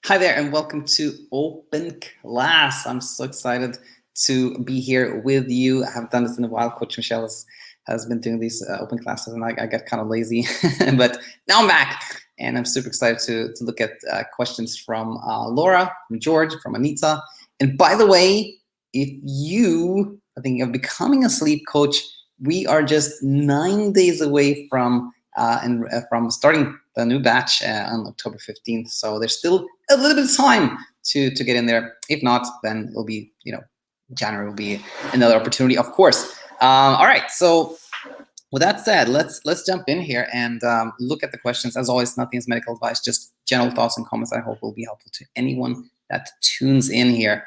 Hi there, and welcome to Open Class. I'm so excited to be here with you. I haven't done this in a while. Coach Michelle has been doing these open classes, and I got kind of lazy, but now I'm back, and I'm super excited to look at questions from Laura, from George, from Anita. And by the way, if you are thinking of becoming a sleep coach, we are just 9 days away from starting the new batch on October 15th. So there's still a little bit of time to get in there. If not, then it'll be, January will be another opportunity, of course. All right. So with that said, let's jump in here and look at the questions. As always, nothing is medical advice, just general thoughts and comments I hope will be helpful to anyone that tunes in here.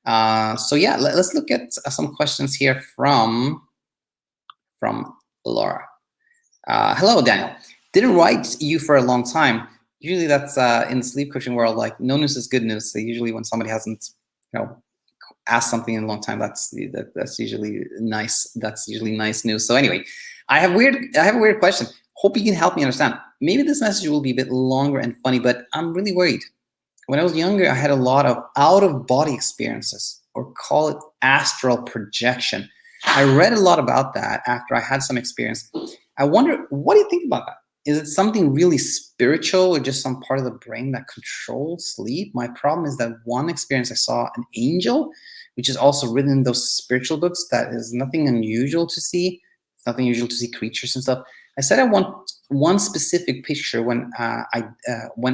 So yeah, let's look at some questions here from Laura. Hello, Daniel. Didn't write you for a long time. Usually that's in the sleep coaching world, like no news is good news. So usually when somebody hasn't, asked something in a long time, that's usually nice. That's usually nice news. So anyway, I have a weird question. Hope you can help me understand. Maybe this message will be a bit longer and funny, but I'm really worried. When I was younger, I had a lot of out-of-body experiences, or call it astral projection. I read a lot about that after I had some experience. I wonder, what do you think about that? Is it something really spiritual or just some part of the brain that controls sleep? My problem is that one experience I saw an angel, which is also written in those spiritual books, that is nothing unusual to see. It's nothing unusual to see creatures and stuff. I said I want one specific picture when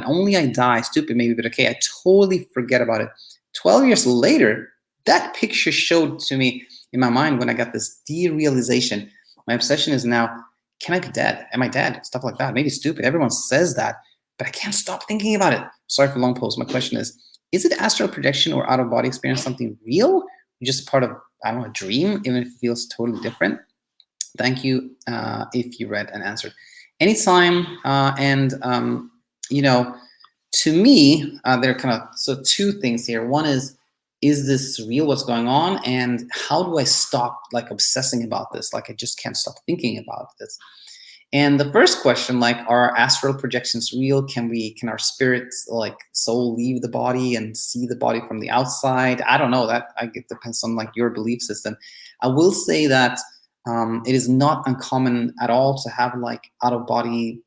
only I die, stupid maybe, but okay, I totally forget about it. 12 years later, that picture showed to me in my mind when I got this derealization. My obsession is now, can I be dead? Am I dead? Stuff like that. Maybe stupid. Everyone says that, but I can't stop thinking about it. Sorry for long pose. My question is it astral projection or out-of-body experience something real? Just part of, I don't know, a dream, even if it feels totally different? Thank you if you read and answered. Anytime. To me, there are kind of, two things here. One is this real, what's going on? And how do I stop like obsessing about this? Like I just can't stop thinking about this. And the first question, like, are astral projections real? Can our spirits, like soul, leave the body and see the body from the outside? I don't know. It depends on like your belief system. I will say that it is not uncommon at all to have like out-of-body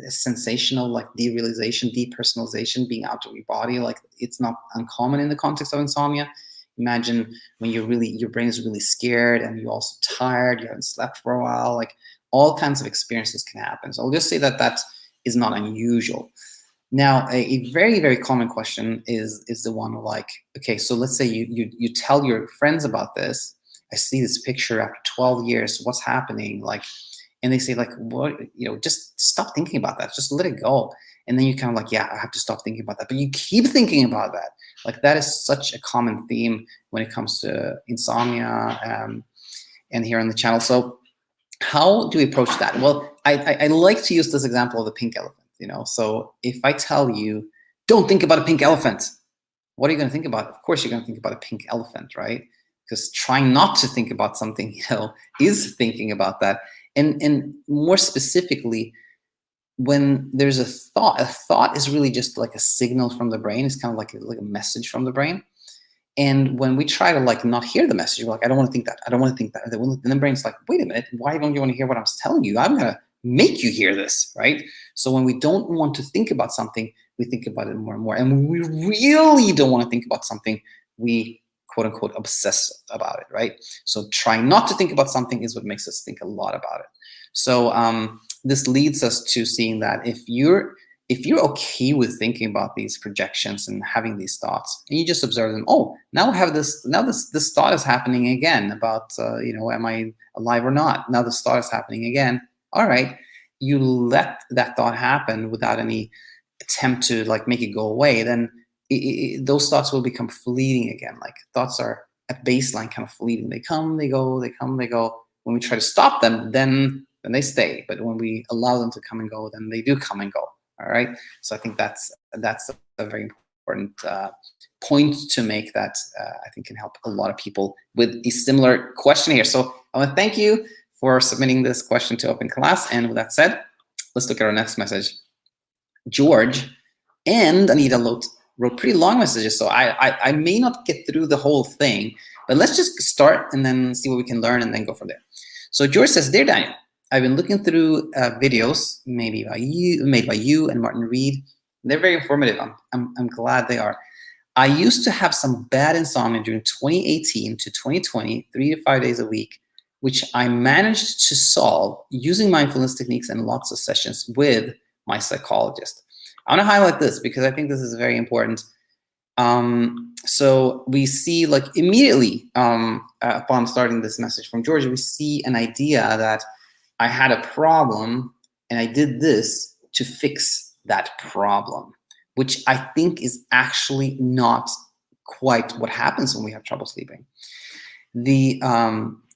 sensational, like derealization, depersonalization, being out of your body. Like it's not uncommon in the context of insomnia. Imagine when your brain is really scared and you're also tired, you haven't slept for a while, like all kinds of experiences can happen. So I'll just say that is not unusual. Now, a very, very common question is the one like, okay, so let's say you tell your friends about this. I see this picture after 12 years, what's happening? Like, and they say like, what, just stop thinking about that. Just let it go. And then you kind of like, yeah, I have to stop thinking about that. But you keep thinking about that. Like that is such a common theme when it comes to insomnia and here on the channel. So how do we approach that? Well, I like to use this example of the pink elephant, So if I tell you, don't think about a pink elephant, what are you going to think about? Of course, you're going to think about a pink elephant, right? Because trying not to think about something, is thinking about that. And more specifically, when there's a thought is really just like a signal from the brain. It's kind of like a message from the brain. And when we try to like not hear the message, we're like, I don't want to think that. I don't want to think that. And the brain's like, wait a minute, why don't you want to hear what I'm telling you? I'm going to make you hear this, right? So when we don't want to think about something, we think about it more and more. And when we really don't want to think about something, we quote unquote obsess about it, right? So trying not to think about something is what makes us think a lot about it. So this leads us to seeing that if you're okay with thinking about these projections and having these thoughts, and you just observe them, oh, now I have this thought is happening again about am I alive or not? Now this thought is happening again. All right, you let that thought happen without any attempt to like make it go away, then those thoughts will become fleeting again. Like thoughts are at baseline kind of fleeting. They come, they go, they come, they go. When we try to stop them, then they stay. But when we allow them to come and go, then they do come and go. All right. So I think that's a very important point to make that I think can help a lot of people with a similar question here. So I want to thank you for submitting this question to Open Class. And with that said, let's look at our next message. George and Anita wrote pretty long messages, so I may not get through the whole thing, but let's just start and then see what we can learn and then go from there. So George says, "Dear Daniel, I've been looking through videos made by you and Martin Reed. They're very informative. I'm glad they are. I used to have some bad insomnia during 2018 to 2020, 3 to 5 days a week, which I managed to solve using mindfulness techniques and lots of sessions with my psychologist." I want to highlight this because I think this is very important. So we see, like, immediately upon starting this message from George, we see an idea that I had a problem and I did this to fix that problem, which I think is actually not quite what happens when we have trouble sleeping. The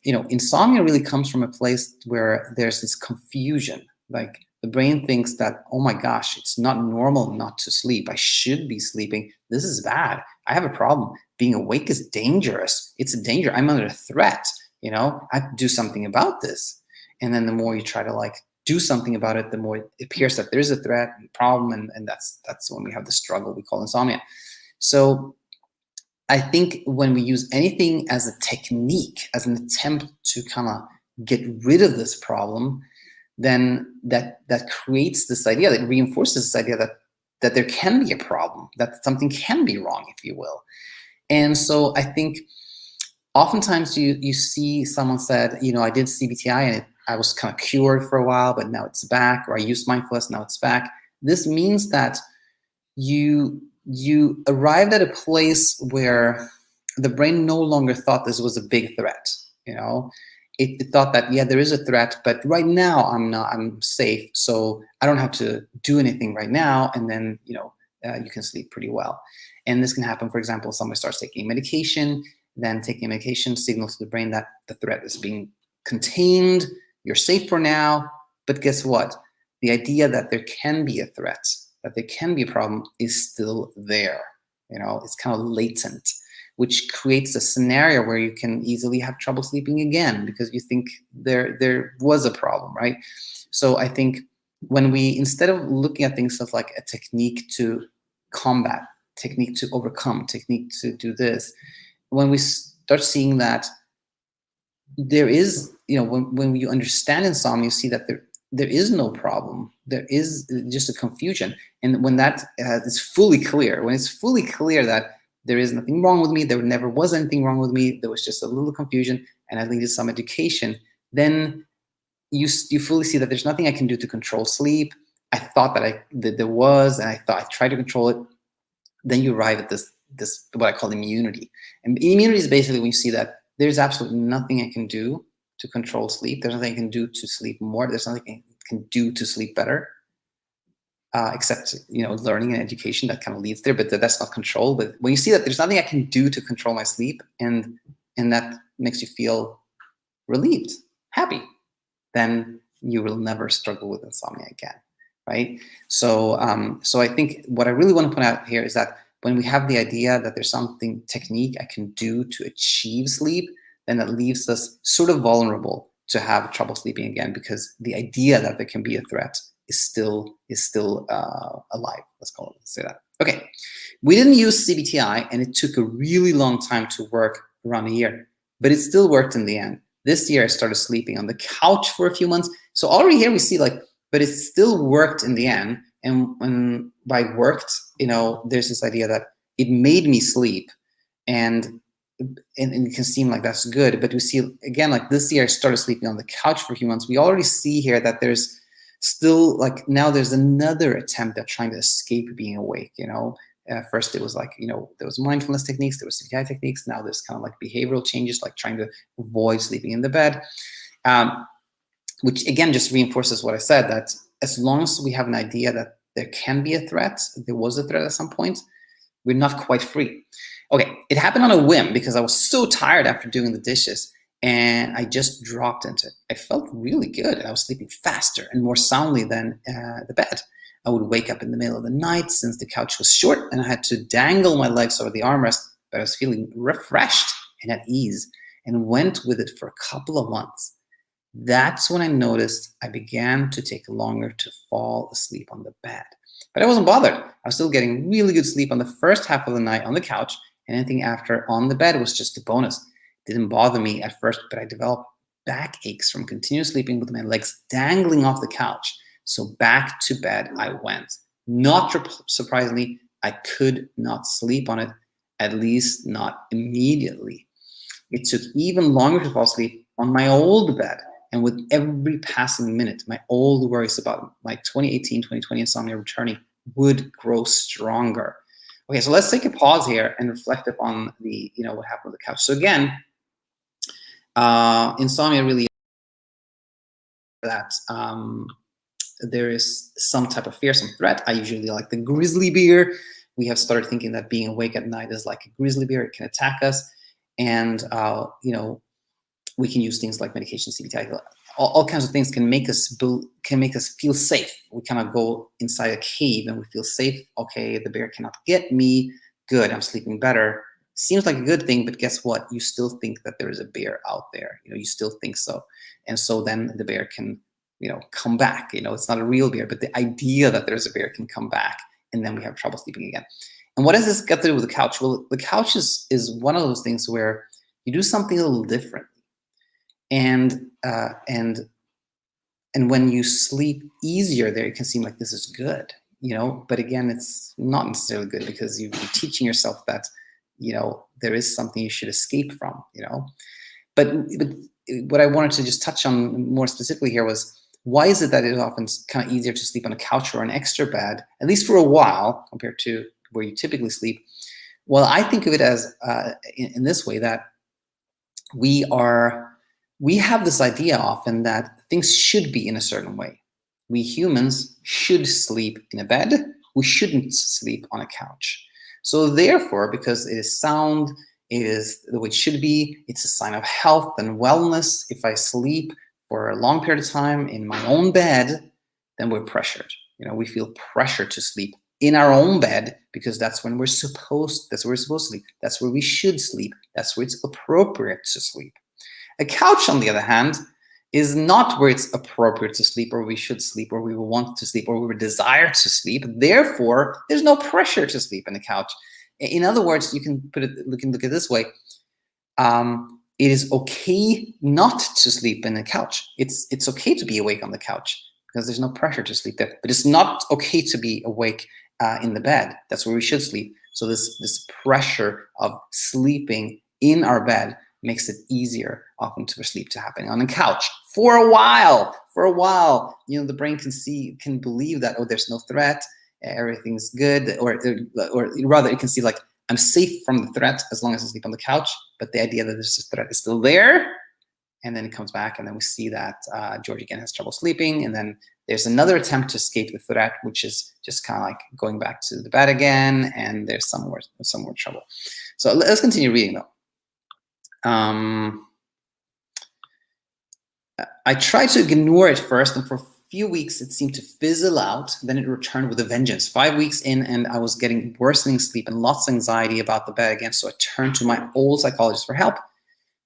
insomnia really comes from a place where there's this confusion. Like, the brain thinks that, oh my gosh, it's not normal not to sleep. I should be sleeping. This is bad. I have a problem. Being awake is dangerous. It's a danger. I'm under threat. I have to do something about this. And then the more you try to like do something about it, the more it appears that there's a threat and problem, and that's when we have the struggle we call insomnia. So I think when we use anything as a technique, as an attempt to kind of get rid of this problem, then that creates this idea, that reinforces this idea that there can be a problem, that something can be wrong, if you will. And so I think oftentimes you see someone said, I did CBTI and I was kind of cured for a while, but now it's back, or I used mindfulness, now it's back. This means that you arrived at a place where the brain no longer thought this was a big threat. It thought that, yeah, there is a threat, but right now I'm safe, so I don't have to do anything right now, and then you can sleep pretty well. And this can happen, for example, somebody starts taking medication, then taking medication signals to the brain that the threat is being contained, you're safe for now, but guess what? The idea that there can be a threat, that there can be a problem, is still there. It's kind of latent, which creates a scenario where you can easily have trouble sleeping again because you think there was a problem, right? So I think when we, instead of looking at things as like a technique to combat, technique to overcome, technique to do this, when we start seeing that there is, when you understand insomnia, you see that there is no problem. There is just a confusion. And when that is fully clear, when it's fully clear that there is nothing wrong with me, there never was anything wrong with me, there was just a little confusion, and I needed some education, then you fully see that there's nothing I can do to control sleep. I thought that there was, and I thought I tried to control it. Then you arrive at this what I call immunity. And immunity is basically when you see that there's absolutely nothing I can do to control sleep. There's nothing I can do to sleep more. There's nothing I can do to sleep better. Except learning and education that kind of leads there, but that's not control. But when you see that there's nothing I can do to control my sleep, and that makes you feel relieved, happy, then you will never struggle with insomnia again, right? So I think what I really want to point out here is that when we have the idea that there's something technique I can do to achieve sleep, then that leaves us sort of vulnerable to have trouble sleeping again, because the idea that there can be a threat is still alive. Let's say that. Okay, we didn't use CBTI, and it took a really long time to work, around a year, but it still worked in the end. This year I started sleeping on the couch for a few months. So already here we see but it still worked in the end. And when by worked, there's this idea that it made me sleep, and it can seem like that's good, but we see again, like this year I started sleeping on the couch for a few months. We already see here that there's still, now there's another attempt at trying to escape being awake. First it was there was mindfulness techniques, there was CBTI techniques. Now there's kind of like behavioral changes, like trying to avoid sleeping in the bed, which again just reinforces what I said, that as long as we have an idea that there can be a threat, there was a threat at some point, we're not quite free. Okay, it happened on a whim because I was so tired after doing the dishes, and I just dropped into it. I felt really good. I was sleeping faster and more soundly than the bed. I would wake up in the middle of the night since the couch was short and I had to dangle my legs over the armrest, but I was feeling refreshed and at ease, and went with it for a couple of months. That's when I noticed I began to take longer to fall asleep on the bed. But I wasn't bothered. I was still getting really good sleep on the first half of the night on the couch, and anything after on the bed was just a bonus. It didn't bother me at first, but I developed back aches from continuous sleeping with my legs dangling off the couch. So back to bed I went. Not surprisingly, I could not sleep on it, at least not immediately. It took even longer to fall asleep on my old bed. And with every passing minute, my old worries about my 2018-2020 insomnia returning would grow stronger. Okay, so let's take a pause here and reflect upon the, what happened on the couch. So again, insomnia really that there is some type of fear, some threat. I usually like the grizzly bear. We have started thinking that being awake at night is like a grizzly bear. It can attack us. And, we can use things like medication, CBT, all kinds of things can make us feel safe. We kind of go inside a cave and we feel safe. Okay, the bear cannot get me. Good, I'm sleeping better. Seems like a good thing, but guess what? You still think that there is a bear out there. You still think so. And so then the bear can, come back. It's not a real bear, but the idea that there's a bear can come back, and then we have trouble sleeping again. And what does this got to do with the couch? Well, the couch is one of those things where you do something a little different. And when you sleep easier there, it can seem like this is good, but again, it's not necessarily good because you're teaching yourself that, there is something you should escape from, But what I wanted to just touch on more specifically here was, why is it that it is often kind of easier to sleep on a couch or an extra bed, at least for a while, compared to where you typically sleep? Well, I think of it as in this way, that we have this idea often that things should be in a certain way. We humans should sleep in a bed. We shouldn't sleep on a couch. So therefore, because it is sound, it is the way it should be, it's a sign of health and wellness. If I sleep for a long period of time in my own bed, then we're pressured. We feel pressure to sleep in our own bed because that's where we're supposed to sleep. That's where we should sleep. That's where it's appropriate to sleep. A couch, on the other hand, is not where it's appropriate to sleep, or we should sleep, or we want to sleep, or we desire to sleep. Therefore, there's no pressure to sleep on a couch. In other words, you can look at it this way. It is okay not to sleep in a couch. It's okay to be awake on the couch because there's no pressure to sleep there. But it's not okay to be awake in the bed. That's where we should sleep. So this pressure of sleeping in our bed makes it easier often for sleep to happen on a couch for a while. The brain can believe that, oh, there's no threat, everything's good, or rather it can see like, I'm safe from the threat as long as I sleep on the couch, but the idea that there's a threat is still there, and then it comes back, and then we see that George again has trouble sleeping, and then there's another attempt to escape the threat, which is just kind of like going back to the bed again, and there's some more trouble. So let's continue reading though. I tried to ignore it first, and for a few weeks it seemed to fizzle out. Then it returned with a vengeance. 5 weeks in, and I was getting worsening sleep and lots of anxiety about the bed again, so I turned to my old psychologist for help.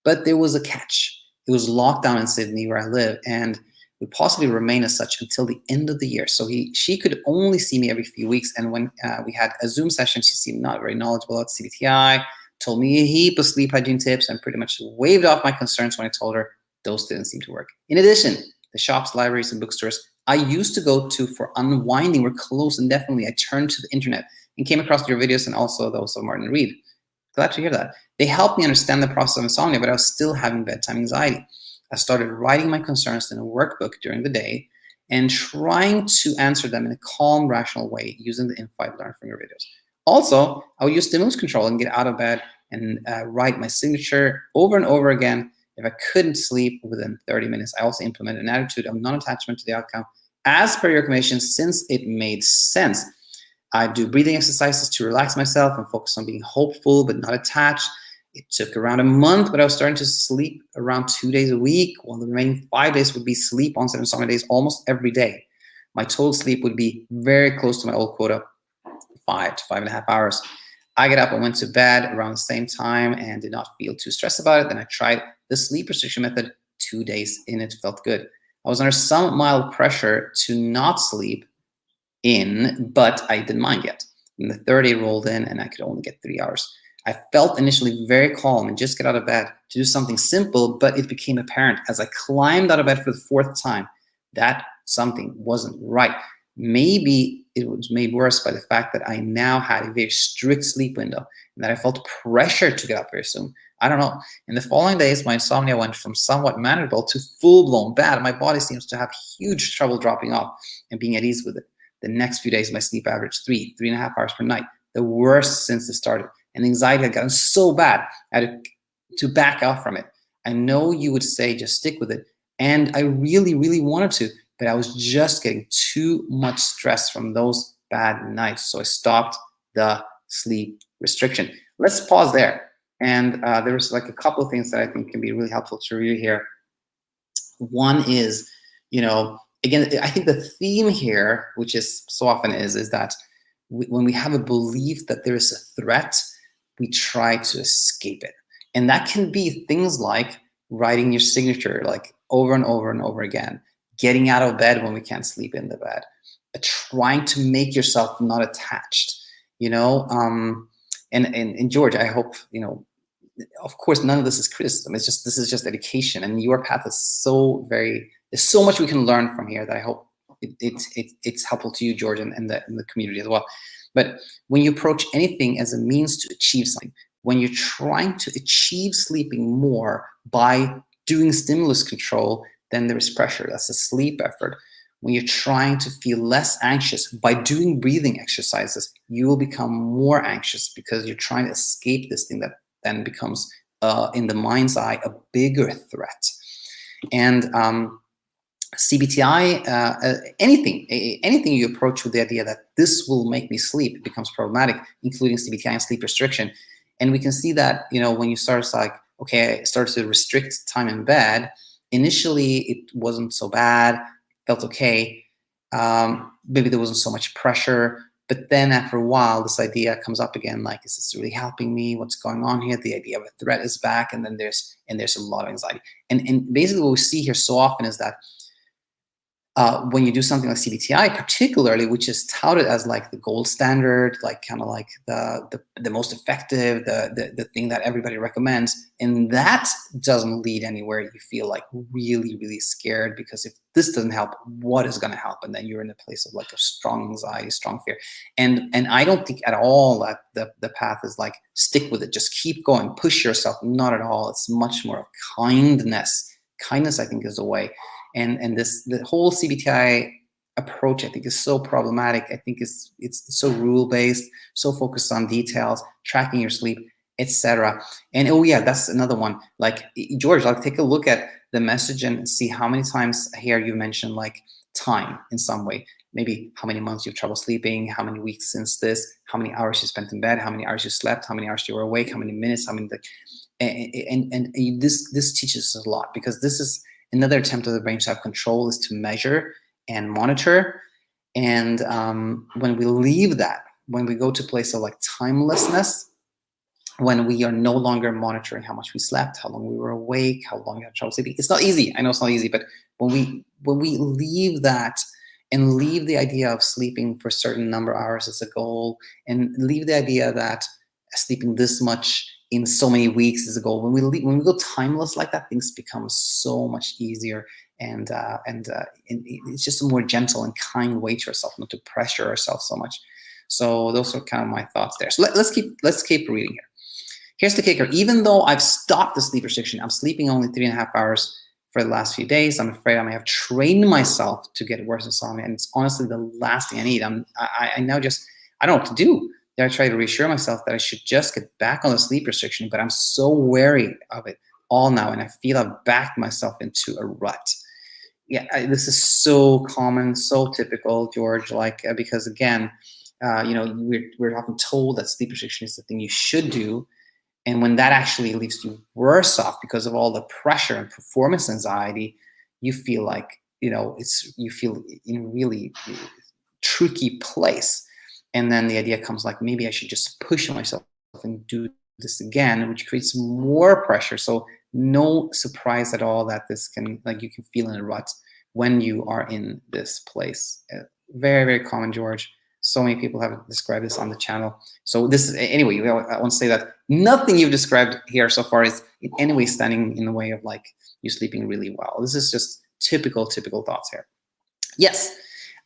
But there was a catch. It was locked down in Sydney, where I live, and would possibly remain as such until the end of the year. So she could only see me every few weeks, and when we had a Zoom session, she seemed not very knowledgeable about CBTI, told me a heap of sleep hygiene tips, and pretty much waved off my concerns when I told her those didn't seem to work. In addition, the shops, libraries, and bookstores I used to go to for unwinding were closed indefinitely. I turned to the internet and came across your videos and also those of Martin Reed. Glad to hear that. They helped me understand the process of insomnia, but I was still having bedtime anxiety. I started writing my concerns in a workbook during the day and trying to answer them in a calm, rational way using the info I've learned from your videos. Also, I would use stimulus control and get out of bed and write my signature over and over again if I couldn't sleep within 30 minutes. I also implemented an attitude of non-attachment to the outcome as per your recommendations, since it made sense. I do breathing exercises to relax myself and focus on being hopeful but not attached. It took around a month, but I was starting to sleep around 2 days a week, while the remaining 5 days would be sleep onset insomnia days almost every day. My total sleep would be very close to my old quota, 5 to 5.5 hours. I get up and went to bed around the same time and did not feel too stressed about it. Then I tried the sleep restriction method 2 days in. It felt good. I was under some mild pressure to not sleep in, but I didn't mind yet. And the third day rolled in and I could only get 3 hours. I felt initially very calm and just get out of bed to do something simple, but it became apparent as I climbed out of bed for the fourth time that something wasn't right. Maybe it was made worse by the fact that I now had a very strict sleep window and that I felt pressure to get up very soon. I don't know. In the following days, my insomnia went from somewhat manageable to full-blown bad. My body seems to have huge trouble dropping off and being at ease with it. The next few days, my sleep averaged 3.5 hours per night, the worst since it started. And anxiety had gotten so bad, I had to back out from it. I know you would say just stick with it. And I really, really wanted to, but I was just getting too much stress from those bad nights. So I stopped the sleep restriction. Let's pause there. And there was like a couple of things that I think can be really helpful to review here. One is, again, I think the theme here, which is so often is that when we have a belief that there is a threat, we try to escape it. And that can be things like writing your signature like over and over and over again, getting out of bed when we can't sleep in the bed, trying to make yourself not attached, and George, I hope, of course, none of this is criticism. This is just education, and your path is there's so much we can learn from here that I hope it's helpful to you, George, and the community as well. But when you approach anything as a means to achieve something, when you're trying to achieve sleeping more by doing stimulus control, then there is pressure. That's a sleep effort. When you're trying to feel less anxious by doing breathing exercises, you will become more anxious because you're trying to escape this thing that then becomes, in the mind's eye, a bigger threat. And CBTI, anything you approach with the idea that this will make me sleep becomes problematic, including CBTI and sleep restriction. And we can see that, when you start like, okay, I started to restrict time in bed, initially it wasn't so bad, felt okay. Maybe there wasn't so much pressure, but then after a while, this idea comes up again, like, is this really helping me? What's going on here? The idea of a threat is back, and then there's a lot of anxiety. And basically what we see here so often is that when you do something like CBTI, particularly, which is touted as like the gold standard, like kind of like the most effective, the thing that everybody recommends, and that doesn't lead anywhere, you feel like really, really scared, because if this doesn't help, what is going to help? And then you're in a place of like a strong anxiety, strong fear. And I don't think at all that the path is like, stick with it, just keep going, push yourself. Not at all. It's much more of kindness. Kindness, I think, is the way. And the whole CBTI approach, I think, is so problematic. I think it's so rule-based, so focused on details, tracking your sleep, etc. And oh yeah, that's another one. Like, George, like, take a look at the message and see how many times here you mentioned like time in some way. Maybe how many months you have trouble sleeping, how many weeks since this, how many hours you spent in bed, how many hours you slept, how many hours you were awake, how many minutes, how many. And this teaches us a lot, because this is another attempt of the brain to have control, is to measure and monitor. And when we leave that, when we go to a place of like timelessness, when we are no longer monitoring how much we slept, how long we were awake, how long we had trouble sleeping, it's not easy. I know it's not easy, but when we leave that and leave the idea of sleeping for a certain number of hours as a goal, and leave the idea that sleeping this much in so many weeks is a goal. When we go timeless like that, things become so much easier, and it's just a more gentle and kind way to ourselves, not to pressure ourselves so much. So those are kind of my thoughts there. So let's keep reading here. Here's the kicker. Even though I've stopped the sleep restriction, I'm sleeping only 3.5 hours for the last few days. I'm afraid I may have trained myself to get worse insomnia, and it's honestly the last thing I need. I now just, I don't know what to do. I try to reassure myself that I should just get back on the sleep restriction, but I'm so wary of it all now, and I feel I've backed myself into a rut. Yeah, this is so common, so typical, George. Like, because again, we're often told that sleep restriction is the thing you should do, and when that actually leaves you worse off because of all the pressure and performance anxiety, you feel like you feel in a really tricky place. And then the idea comes like, maybe I should just push myself and do this again, which creates more pressure. So no surprise at all that this can, like, you can feel in a rut when you are in this place. Very, very common, George. So many people have described this on the channel. So this, anyway, I want to say that nothing you've described here so far is in any way standing in the way of like you sleeping really well. This is just typical thoughts here. Yes,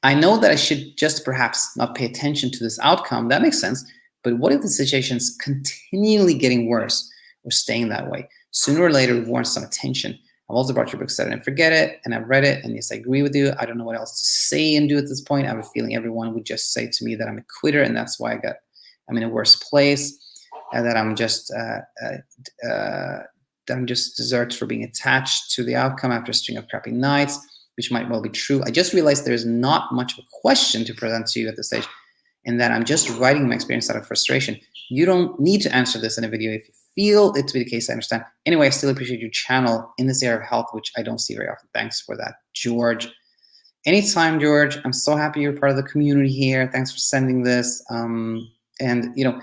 I know that I should just perhaps not pay attention to this outcome. That makes sense. But what if the situation's continually getting worse or staying that way? Sooner or later, it warrants some attention. I've also brought your book, Set It and Forget It, and I've read it, and yes, I agree with you. I don't know what else to say and do at this point. I have a feeling everyone would just say to me that I'm a quitter, and that's why I'm in a worse place, and that I'm just deserved for being attached to the outcome after a string of crappy nights, which might well be true. I just realized there's not much of a question to present to you at this stage, and that I'm just writing my experience out of frustration. You don't need to answer this in a video if you feel it to be the case. I understand. Anyway, I still appreciate your channel in this area of health, which I don't see very often. Thanks for that, George. Anytime, George. I'm so happy you're part of the community here. Thanks for sending this. And you know,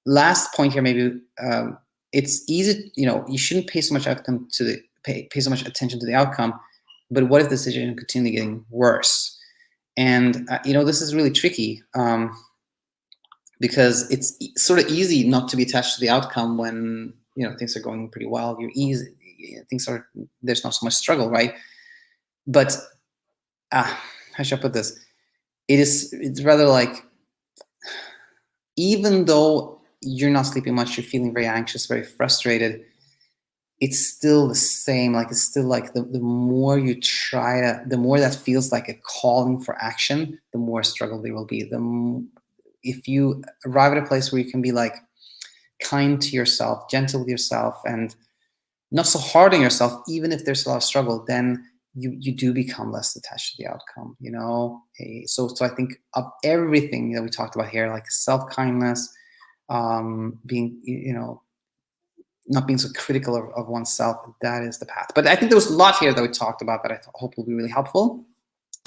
last point here, maybe it's easy. You know, you shouldn't pay so much attention to the outcome. But what if the situation continues getting worse? And you know, this is really tricky. Because it's sort of easy not to be attached to the outcome when, you know, things are going pretty well. There's not so much struggle, right? But how should I put this? It's rather like, even though you're not sleeping much, you're feeling very anxious, very frustrated, it's still the same. Like, it's still like the more you try the more that feels like a calling for action, the more struggle there will be. If you arrive at a place where you can be like kind to yourself, gentle with yourself, and not so hard on yourself, even if there's a lot of struggle, then you do become less attached to the outcome, you know? So I think of everything that we talked about here, like self-kindness, being, you know, not being so critical of oneself, that is the path. But I think there was a lot here that we talked about that I hope will be really helpful.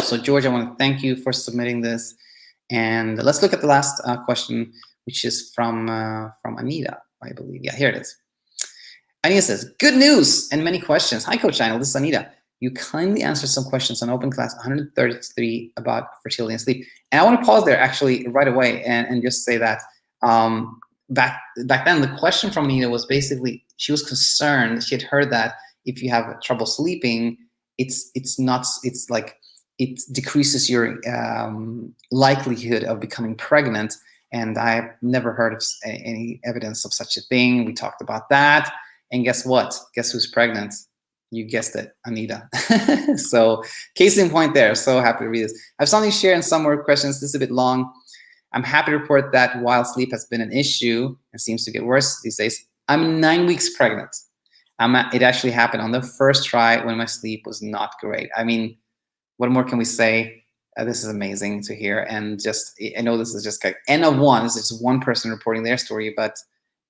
So George, I want to thank you for submitting this. And let's look at the last question, which is from Anita, I believe. Yeah, here it is. Anita says, good news and many questions. Hi, Coach Daniel, this is Anita. You kindly answered some questions on Open Class 133 about fertility and sleep. And I want to pause there actually right away and just say that back then, the question from Anita was basically, she was concerned. She had heard that if you have trouble sleeping, it decreases your likelihood of becoming pregnant. And I've never heard of any evidence of such a thing. We talked about that. And guess what? Guess who's pregnant? You guessed it, Anita. So case in point there. So happy to read this. I have something to share and some more questions. This is a bit long. I'm happy to report that while sleep has been an issue and seems to get worse these days, I'm 9 weeks pregnant. It actually happened on the first try when my sleep was not great. I mean, what more can we say? This is amazing to hear. And just, I know this is just like N of one. This is just one person reporting their story. But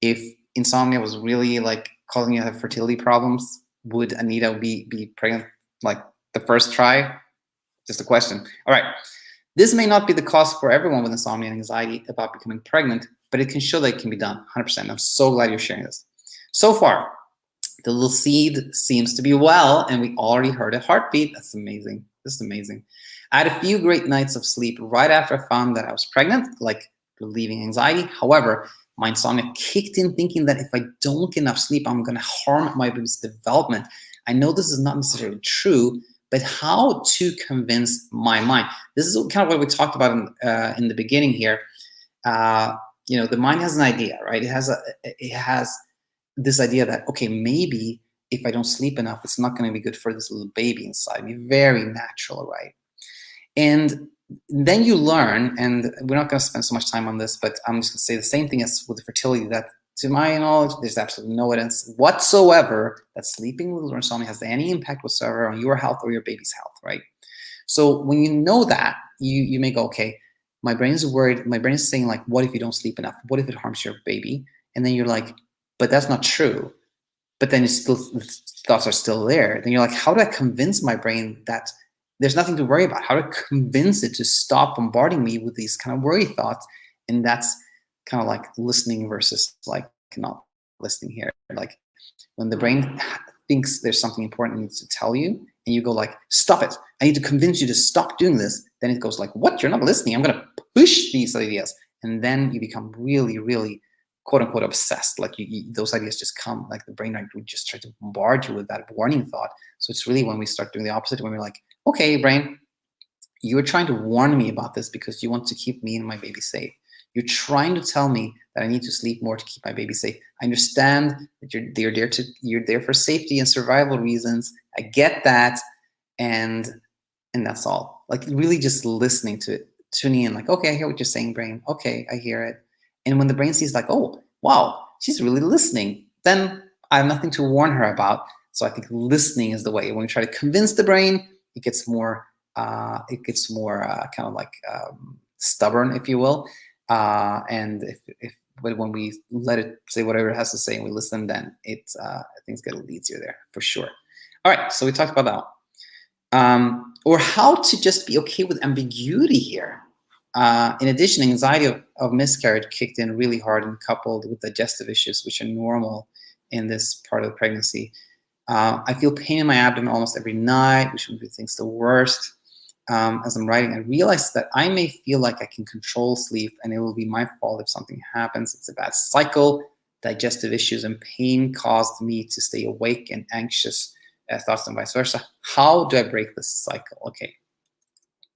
if insomnia was really like causing you to have fertility problems, would Anita be pregnant like the first try? Just a question. All right. This may not be the cause for everyone with insomnia and anxiety about becoming pregnant, but it can show that it can be done 100%. I'm so glad you're sharing this. So far, the little seed seems to be well, and we already heard a heartbeat. That's amazing. This is amazing. I had a few great nights of sleep right after I found that I was pregnant, like relieving anxiety. However, my insomnia kicked in thinking that if I don't get enough sleep, I'm going to harm my baby's development. I know this is not necessarily true, but how to convince my mind? This is kind of what we talked about in the beginning here. You know, the mind has an idea, right? It has this idea that, okay, maybe if I don't sleep enough, it's not going to be good for this little baby inside me. Very natural, right? And then you learn, and we're not going to spend so much time on this, but I'm just going to say the same thing as with fertility, that to my knowledge, there's absolutely no evidence whatsoever that sleeping with insomnia has any impact whatsoever on your health or your baby's health, right? So when you know that, you may go, okay, my brain is worried. My brain is saying like, what if you don't sleep enough? What if it harms your baby? And then you're like, but that's not true. But then the thoughts are still there. Then you're like, how do I convince my brain that there's nothing to worry about? How to convince it to stop bombarding me with these kind of worry thoughts? And that's kind of like listening versus like not listening here. Like when the brain thinks there's something important it needs to tell you, and you go like, stop it. I need to convince you to stop doing this. Then it goes like, what? You're not listening. I'm going to push these ideas. And then you become really, really, quote unquote, obsessed. Like those ideas just come, like the brain would just try to bombard you with that warning thought. So it's really when we start doing the opposite, when we're like, okay, brain, you are trying to warn me about this because you want to keep me and my baby safe. You're trying to tell me that I need to sleep more to keep my baby safe. I understand that you're there for safety and survival reasons. I get that, and that's all. Like really just listening to it, tuning in, like, okay, I hear what you're saying, brain. Okay, I hear it. And when the brain sees like, oh, wow, she's really listening, then I have nothing to warn her about. So I think listening is the way. When we try to convince the brain, it gets more kind of like stubborn, if you will. And but when we let it say whatever it has to say and we listen, then I think it's going to lead you there for sure. All right, so we talked about that. Or how to just be okay with ambiguity here. In addition, anxiety of miscarriage kicked in really hard and coupled with digestive issues, which are normal in this part of the pregnancy. I feel pain in my abdomen almost every night, which makes things the worst. As I'm writing, I realize that I may feel like I can control sleep and it will be my fault if something happens. It's a bad cycle. Digestive issues and pain caused me to stay awake and anxious thoughts and vice versa. How do I break this cycle? Okay.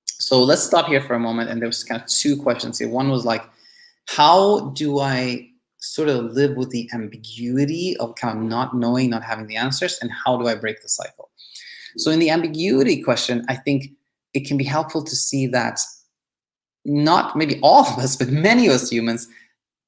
So let's stop here for a moment. And there was kind of two questions here. One was like, how do I sort of live with the ambiguity of kind of not knowing, not having the answers, and how do I break the cycle? So in the ambiguity question, I think it can be helpful to see that not maybe all of us, but many of us humans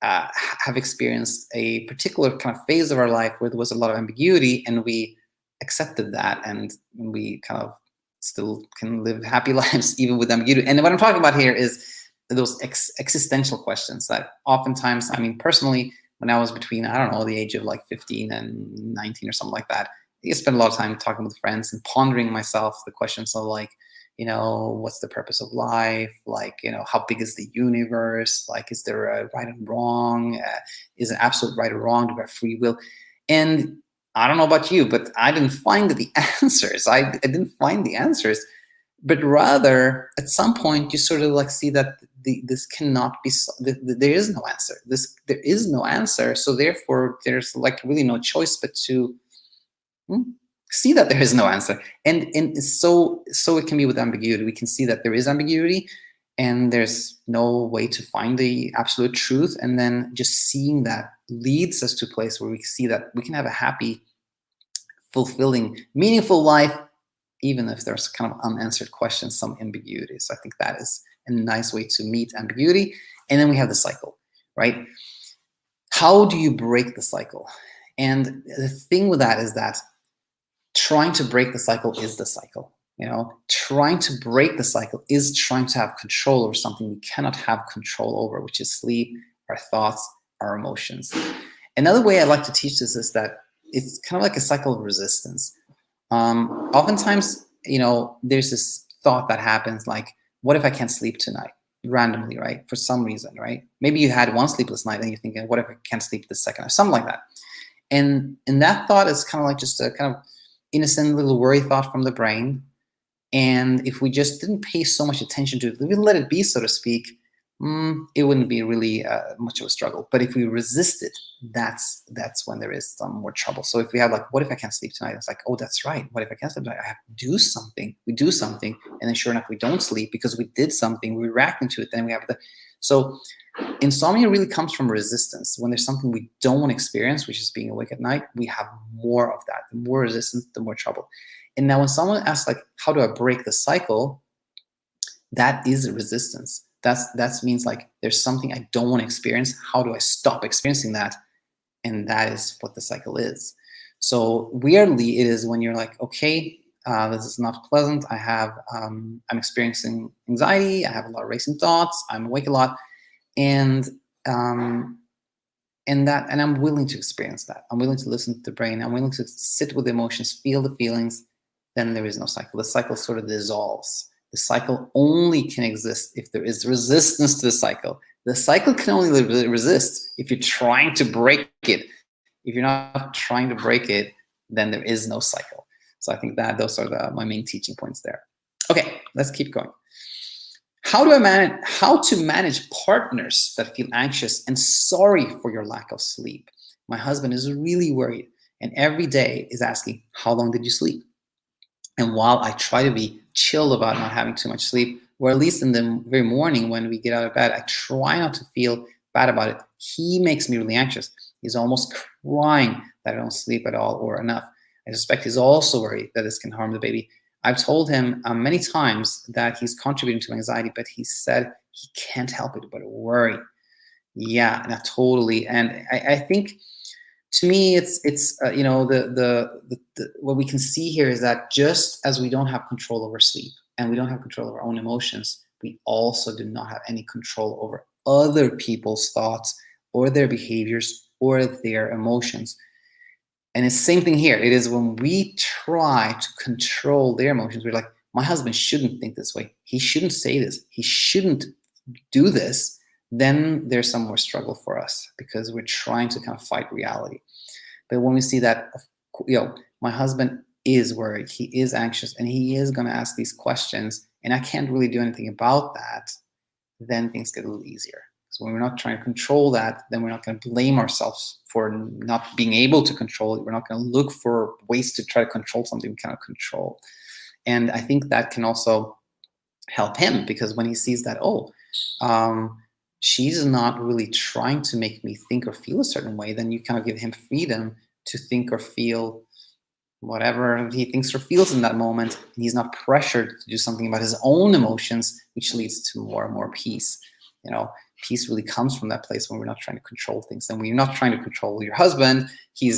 have experienced a particular kind of phase of our life where there was a lot of ambiguity, and we accepted that, and we kind of still can live happy lives even with ambiguity. And what I'm talking about here is those existential questions that oftentimes, I mean, personally, when I was between, I don't know, the age of like 15 and 19 or something like that, I spent a lot of time talking with friends and pondering myself the questions of like, you know, what's the purpose of life? Like, you know, how big is the universe? Like, is there a right and wrong? Is it absolute right or wrong? Do we have free will? And I don't know about you, but I didn't find the answers. I didn't find the answers, but rather at some point you sort of like see that this cannot be, there is no answer. There is no answer. So therefore there's like really no choice but to see that there is no answer. And so it can be with ambiguity. We can see that there is ambiguity and there's no way to find the absolute truth. And then just seeing that leads us to a place where we see that we can have a happy, fulfilling, meaningful life, even if there's kind of unanswered questions, some ambiguity. So I think that is a nice way to meet ambiguity. And then we have the cycle, right? How do you break the cycle? And the thing with that is that trying to break the cycle is the cycle. You know, trying to break the cycle is trying to have control over something we cannot have control over, which is sleep, our thoughts, our emotions. Another way I like to teach this is that it's kind of like a cycle of resistance. Oftentimes, you know, there's this thought that happens like, what if I can't sleep tonight? Randomly, right? For some reason, right? Maybe you had one sleepless night and you're thinking, what if I can't sleep the second or something like that? And that thought is kind of like just a kind of innocent little worry thought from the brain. And if we just didn't pay so much attention to it, if we let it be, so to speak, it wouldn't be really much of a struggle. But if we resist it, that's when there is some more trouble. So if we have like, what if I can't sleep tonight? It's like, oh, that's right. What if I can't sleep tonight? I have to do something. We do something. And then sure enough, we don't sleep because we did something. We reacted to it. Then we have so insomnia really comes from resistance. When there's something we don't want to experience, which is being awake at night, we have more of that. The more resistance, the more trouble. And now when someone asks like, how do I break the cycle? That is resistance. That means like there's something I don't want to experience. How do I stop experiencing that? And that is what the cycle is. So weirdly, it is when you're like, okay, this is not pleasant. I'm experiencing anxiety. I have a lot of racing thoughts. I'm awake a lot, and I'm willing to experience that. I'm willing to listen to the brain. I'm willing to sit with the emotions, feel the feelings. Then there is no cycle. The cycle sort of dissolves. The cycle only can exist if there is resistance to the cycle. The cycle can only resist if you're trying to break it. If you're not trying to break it, then there is no cycle. So I think that those are my main teaching points there. Okay, let's keep going. How to manage partners that feel anxious and sorry for your lack of sleep? My husband is really worried and every day is asking, how long did you sleep? And while I try to be chill about not having too much sleep, or at least in the very morning when we get out of bed, I try not to feel bad about it. He makes me really anxious. He's almost crying that I don't sleep at all or enough. I suspect he's also worried that this can harm the baby. I've told him many times that he's contributing to anxiety, but he said he can't help it but worry. Yeah, not totally. And I think to me, it's you know what we can see here is that just as we don't have control over sleep and we don't have control over our own emotions, we also do not have any control over other people's thoughts or their behaviors or their emotions. And it's the same thing here. It is when we try to control their emotions, we're like, my husband shouldn't think this way. He shouldn't say this. He shouldn't do this. Then there's some more struggle for us because we're trying to kind of fight reality. But when we see that, my husband is worried, he is anxious, and he is going to ask these questions, and I can't really do anything about that, then things get a little easier. So when we're not trying to control that, then we're not going to blame ourselves for not being able to control it. We're not going to look for ways to try to control something we cannot control. And I think that can also help him because when he sees that, she's not really trying to make me think or feel a certain way, then you kind of give him freedom to think or feel whatever he thinks or feels in that moment. And he's not pressured to do something about his own emotions, which leads to more and more peace. Peace really comes from that place when we're not trying to control things. And when you're not trying to control your husband, he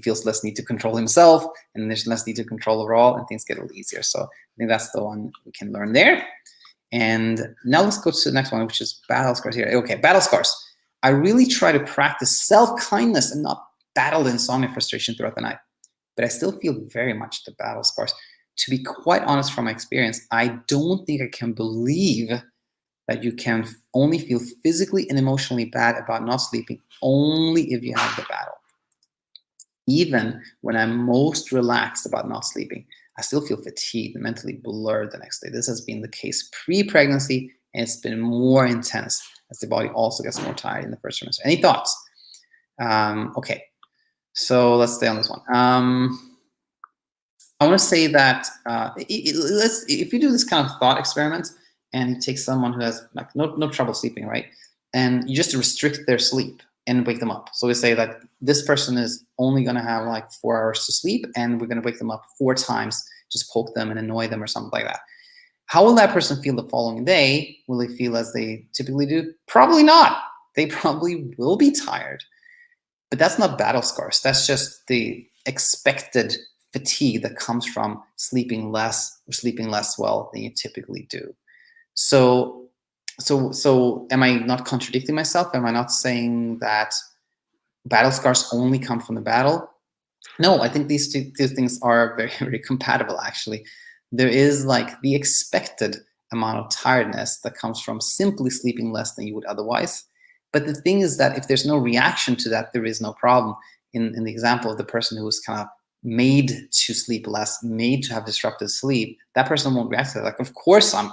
feels less need to control himself, and there's less need to control overall, and things get a little easier. So I think that's the one we can learn there. And now let's go to the next one, which is battle scars here. Okay, battle scars. I really try to practice self-kindness and not battle the insomnia frustration throughout the night. But I still feel very much the battle scars. To be quite honest from my experience, I don't think I can believe that you can only feel physically and emotionally bad about not sleeping only if you have the battle. Even when I'm most relaxed about not sleeping, I still feel fatigued and mentally blurred the next day. This has been the case pre-pregnancy, and it's been more intense as the body also gets more tired in the first trimester. Any thoughts? Okay, so let's stay on this one. I want to say that if you do this kind of thought experiment and you take someone who has like no trouble sleeping, right, and you just restrict their sleep and wake them up. So we say that this person is only going to have like 4 hours to sleep, and we're going to wake them up 4 times, just poke them and annoy them or something like that. How will that person feel the following day? Will they feel as they typically do? Probably not. They probably will be tired. But that's not battle scars. That's just the expected fatigue that comes from sleeping less or sleeping less well than you typically do. So am I not contradicting myself? Am I not saying that battle scars only come from the battle? No, I think these two things are very, very compatible, actually. There is like the expected amount of tiredness that comes from simply sleeping less than you would otherwise. But the thing is that if there's no reaction to that, there is no problem. In the example of the person who was kind of made to sleep less, made to have disrupted sleep, that person won't react to that. Like, of course I'm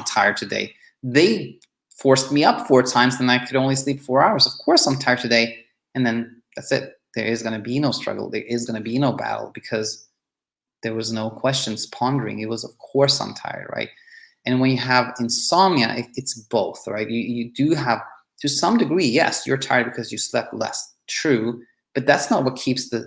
tired today. They forced me up 4 times, and I could only sleep 4 hours. Of course I'm tired today. And then that's it. There is going to be no struggle. There is going to be no battle because there was no questions pondering. It was, of course I'm tired, right? And when you have insomnia, it's both, right? You do have, to some degree, yes, you're tired because you slept less. True, but that's not what keeps that's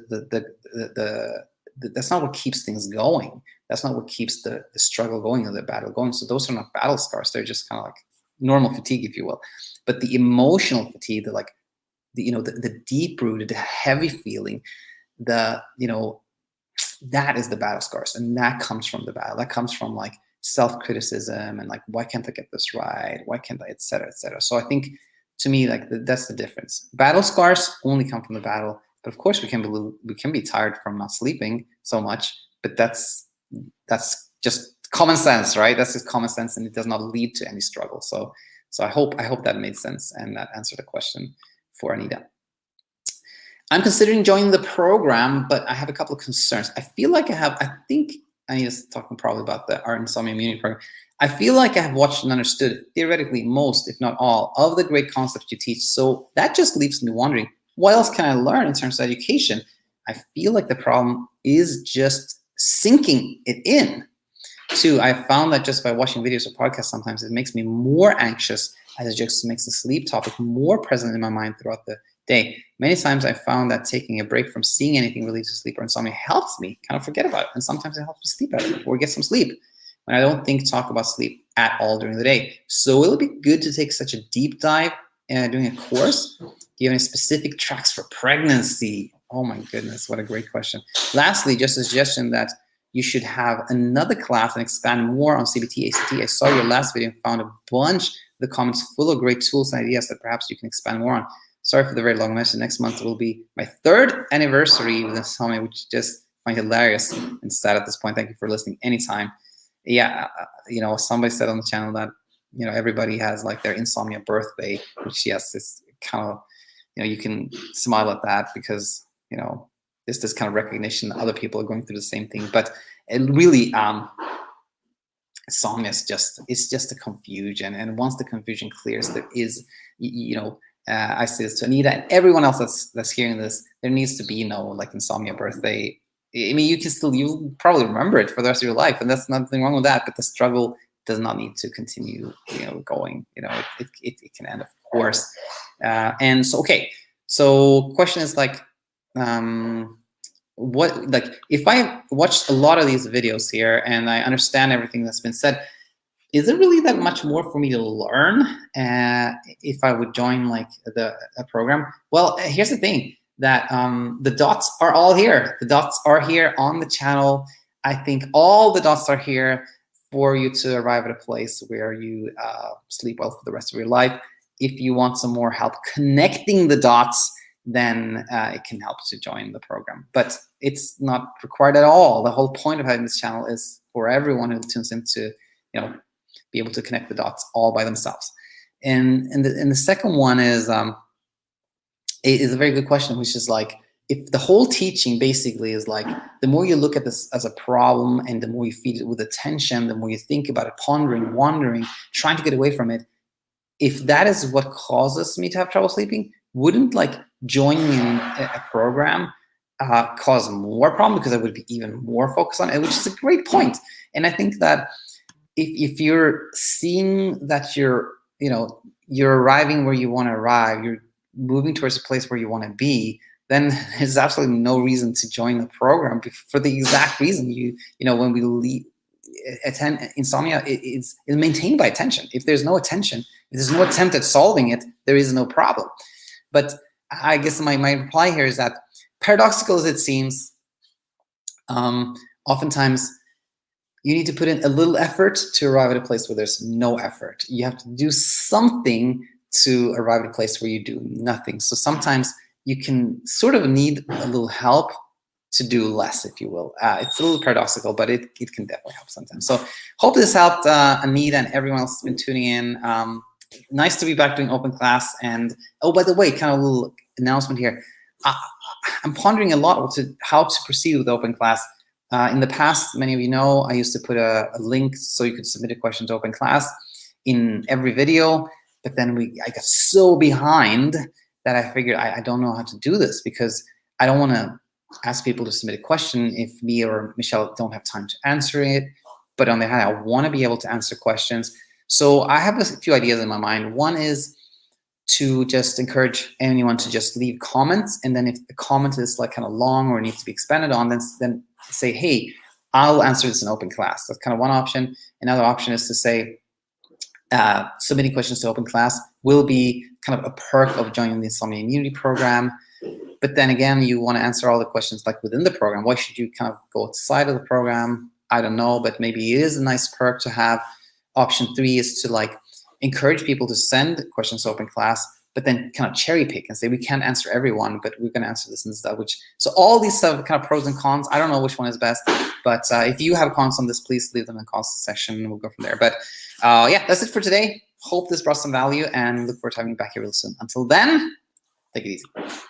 not what keeps things going. That's not what keeps the struggle going or the battle going. So those are not battle scars. They're just kind of like normal fatigue, if you will. But the emotional fatigue, the deep-rooted, the heavy feeling, that is the battle scars, and that comes from the battle. That comes from like self-criticism and like, why can't I get this right? Why can't I, et cetera, et cetera. So I think, to me, like that's the difference. Battle scars only come from the battle, but of course we can be tired from not sleeping so much. But that's just common sense, right? That's just common sense, and it does not lead to any struggle. So I hope that made sense and that answered the question for Anita. I'm considering joining the program, but I have a couple of concerns. I feel like I think Anita's talking probably about our Insomnia immunity program. I feel like I have watched and understood theoretically most, if not all, of the great concepts you teach. So that just leaves me wondering, what else can I learn in terms of education? I feel like the problem is just sinking it in. Two, I found that just by watching videos or podcasts, sometimes it makes me more anxious, as it just makes the sleep topic more present in my mind throughout the day. Many times I found that taking a break from seeing anything related to sleep or insomnia helps me kind of forget about it. And sometimes it helps me sleep better or get some sleep when I don't talk about sleep at all during the day. So it'll be good to take such a deep dive doing a course. Do you have any specific tracks for pregnancy? Oh my goodness, what a great question. Lastly, just a suggestion that you should have another class and expand more on CBT, ACT. I saw your last video and found a bunch of the comments full of great tools and ideas that perhaps you can expand more on. Sorry for the very long message. Next month will be my 3rd anniversary with Insomnia, which just find hilarious and sad at this point. Thank you for listening anytime. Yeah, somebody said on the channel that, everybody has like their Insomnia birthday, which yes, it's kind of, you can smile at that because, there's this kind of recognition that other people are going through the same thing. But it really, insomnia is just a confusion. And once the confusion clears, there is, I say this to Anita and everyone else that's hearing this, there needs to be no like Insomnia birthday. I mean, you'll probably remember it for the rest of your life, and that's nothing wrong with that. But the struggle does not need to continue, going. It can end, of course. And so, okay. So, question is like, if I watched a lot of these videos here and I understand everything that's been said, is it really that much more for me to learn if I would join like a program? Well, here's the thing, that the dots are all here. The dots are here on the channel. I think all the dots are here for you to arrive at a place where you sleep well for the rest of your life. If you want some more help connecting the dots, then it can help to join the program. But it's not required at all. The whole point of having this channel is for everyone who tunes in to, be able to connect the dots all by themselves. And the second one is a very good question, which is like, if the whole teaching basically is like, the more you look at this as a problem and the more you feed it with attention, the more you think about it, pondering, wondering, trying to get away from it, if that is what causes me to have trouble sleeping, wouldn't like joining in a program cause more problem, because I would be even more focused on it, which is a great point. And I think that if you're seeing that you're arriving where you want to arrive, you're moving towards a place where you want to be, then there's absolutely no reason to join the program for the exact reason when we attend insomnia, it's maintained by attention. If there's no attention, if there's no attempt at solving it, there is no problem. But I guess my reply here is that, paradoxical as it seems, oftentimes you need to put in a little effort to arrive at a place where there's no effort. You have to do something to arrive at a place where you do nothing. So sometimes you can sort of need a little help to do less, if you will. It's a little paradoxical, but it can definitely help sometimes. So hope this helped Anita and everyone else who's been tuning in. Nice to be back doing open class. And oh, by the way, kind of a little announcement here. I'm pondering a lot how to proceed with open class. In the past, many of you know, I used to put a link so you could submit a question to open class in every video, but then I got so behind that I figured I don't know how to do this, because I don't want to ask people to submit a question if me or Michelle don't have time to answer it. But on the other hand, I want to be able to answer questions. So I have a few ideas in my mind. One is to just encourage anyone to just leave comments, and then if the comment is like kind of long or needs to be expanded on, then say, hey, I'll answer this in open class. That's kind of one option. Another option is to say, submitting questions to open class will be kind of a perk of joining the Insomnia Immunity Program. But then again, you want to answer all the questions like within the program. Why should you kind of go outside of the program? I don't know, but maybe it is a nice perk to have. Option 3 is to like encourage people to send questions to open class, but then kind of cherry pick and say, we can't answer everyone, but we're going to answer this and stuff. So all these kind of pros and cons. I don't know which one is best, but if you have comments on this, please leave them in the comments section and we'll go from there. But yeah, that's it for today. Hope this brought some value and look forward to having you back here real soon. Until then, take it easy.